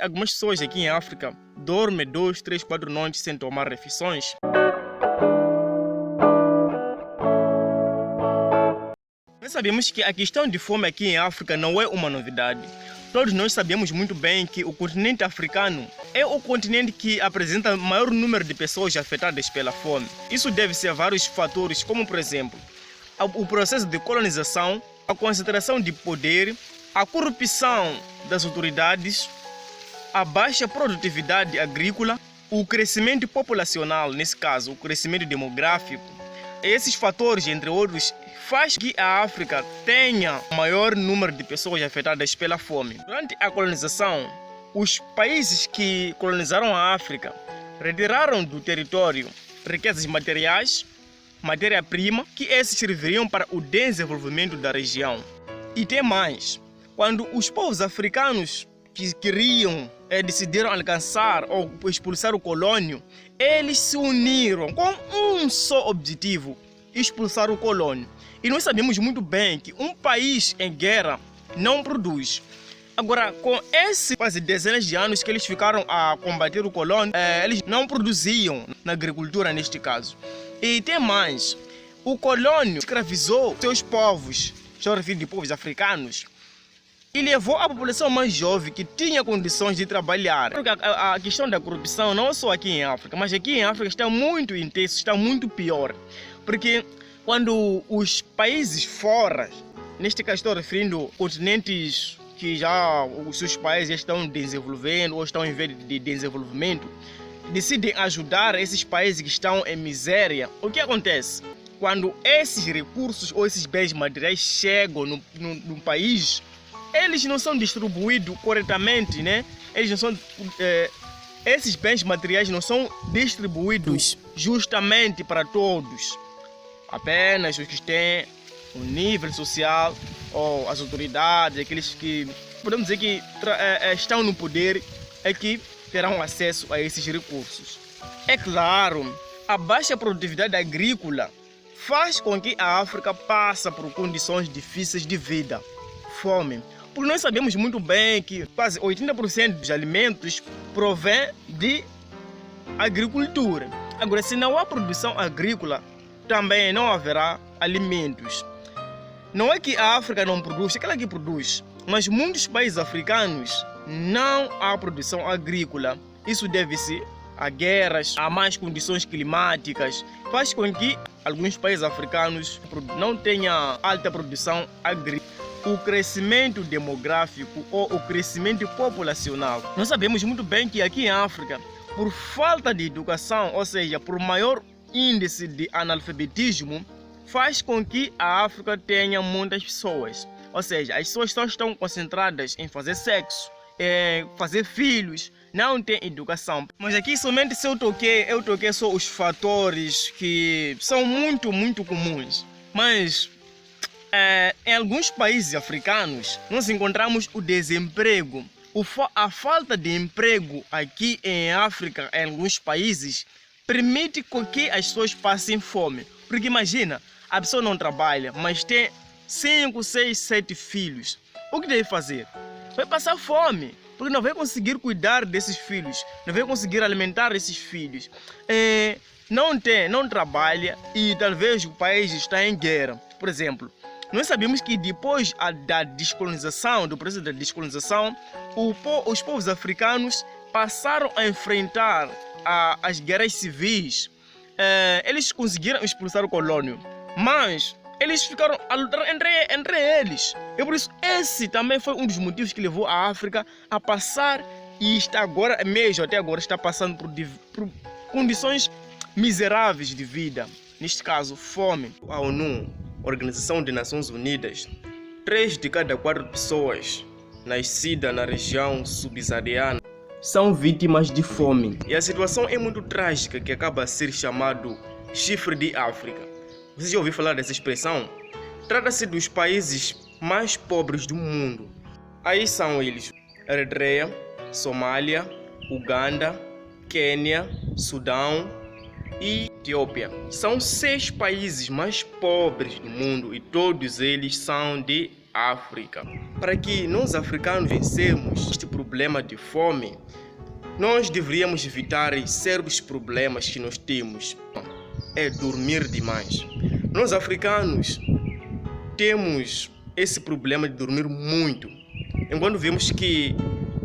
Algumas pessoas aqui em África dormem 2, 3, 4 noites sem tomar refeições. Nós sabemos que a questão de fome aqui em África não é uma novidade. Todos nós sabemos muito bem que o continente africano é o continente que apresenta o maior número de pessoas afetadas pela fome. Isso deve-se a vários fatores, como por exemplo, o processo de colonização, a concentração de poder, a corrupção das autoridades, a baixa produtividade agrícola, o crescimento populacional, nesse caso, o crescimento demográfico. Esses fatores, entre outros, faz que a África tenha o maior número de pessoas afetadas pela fome. Durante a colonização, os países que colonizaram a África retiraram do território riquezas materiais, matéria-prima, que esses serviriam para o desenvolvimento da região. E tem mais, quando os povos africanos que queriam decidiram alcançar ou expulsar o colônio, eles se uniram com um só objetivo: expulsar o colônio. E nós sabemos muito bem que um país em guerra não produz. Agora, com esses quase dezenas de anos que eles ficaram a combater o colônio, eles não produziam na agricultura neste caso. E tem mais, o colônio escravizou seus povos, estou referindo de povos africanos, e levou a população mais jovem que tinha condições de trabalhar. Porque a questão da corrupção não é só aqui em África, mas aqui em África está muito intenso, está muito pior. Porque quando os países fora, neste caso estou referindo continentes que já os seus países estão desenvolvendo ou estão em vez de desenvolvimento, decidem ajudar esses países que estão em miséria, o que acontece? Quando esses recursos ou esses bens materiais chegam no país, eles não são distribuídos corretamente, né? Esses bens materiais não são distribuídos justamente para todos. Apenas os que têm um nível social ou as autoridades, aqueles que podemos dizer que estão no poder, é que terão acesso a esses recursos. É claro, a baixa produtividade agrícola faz com que a África passe por condições difíceis de vida, fome. Porque nós sabemos muito bem que quase 80% dos alimentos provém de agricultura. Agora, se não há produção agrícola, também não haverá alimentos. Não é que a África não produz, é aquela que produz, mas muitos países africanos não há produção agrícola. Isso deve-se a guerras, a más condições climáticas, faz com que alguns países africanos não tenham alta produção agrícola. O crescimento demográfico ou o crescimento populacional. Nós sabemos muito bem que aqui em África, por falta de educação, ou seja, por maior índice de analfabetismo, faz com que a África tenha muitas pessoas. Ou seja, as pessoas só estão concentradas em fazer sexo, em fazer filhos, não tem educação. Mas aqui somente se eu toquei só os fatores que são muito comuns. Mas em alguns países africanos, nós encontramos o desemprego. A falta de emprego aqui em África, em alguns países, permite que as pessoas passem fome. Porque imagina, a pessoa não trabalha, mas tem 5, 6, 7 filhos. O que deve fazer? Vai passar fome, porque não vai conseguir cuidar desses filhos, não vai conseguir alimentar esses filhos. Não trabalha e talvez o país está em guerra. Por exemplo, nós sabemos que depois da descolonização, do processo da descolonização, os povos africanos passaram a enfrentar as guerras civis. Eles conseguiram expulsar o colônio, mas eles ficaram a lutar entre eles. E por isso esse também foi um dos motivos que levou a África a passar e está agora mesmo, até agora, está passando por condições miseráveis de vida. Neste caso, fome. A ONU, Organização das Nações Unidas, 3 de cada 4 pessoas nascidas na região subsaariana são vítimas de fome. E a situação é muito trágica, que acaba a ser chamado chifre de África. Você já ouviu falar dessa expressão? Trata-se dos países mais pobres do mundo. Aí são eles: Eritreia, Somália, Uganda, Quênia, Sudão e Etiópia. São 6 países mais pobres do mundo e todos eles são de África. Para que nós africanos vencermos este problema de fome, nós deveríamos evitar sérios problemas que nós temos. É dormir demais. Nós africanos temos esse problema de dormir muito, enquanto vemos que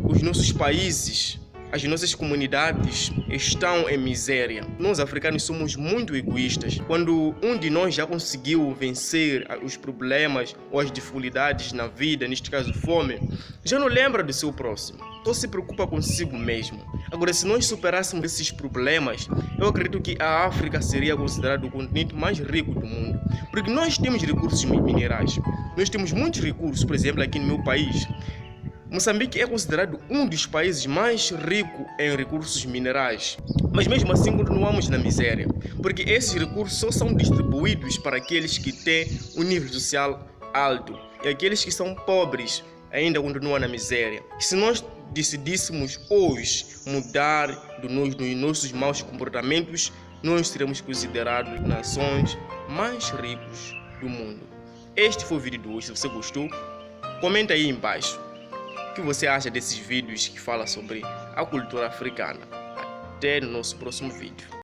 os nossos países, as nossas comunidades estão em miséria. Nós africanos somos muito egoístas. Quando um de nós já conseguiu vencer os problemas ou as dificuldades na vida, neste caso fome, já não lembra do seu próximo, só se preocupa consigo mesmo. Agora, se nós superássemos esses problemas, eu acredito que a África seria considerado o continente mais rico do mundo, porque nós temos recursos minerais, nós temos muitos recursos. Por exemplo, aqui no meu país, Moçambique é considerado um dos países mais ricos em recursos minerais, mas mesmo assim continuamos na miséria, porque esses recursos só são distribuídos para aqueles que têm um nível social alto, e aqueles que são pobres ainda continuam na miséria. Se nós decidíssemos hoje mudar dos nossos maus comportamentos, nós seremos considerados nações mais ricas do mundo. Este foi o vídeo de hoje. Se você gostou, comenta aí embaixo o que você acha desses vídeos que falam sobre a cultura africana. Até no nosso próximo vídeo.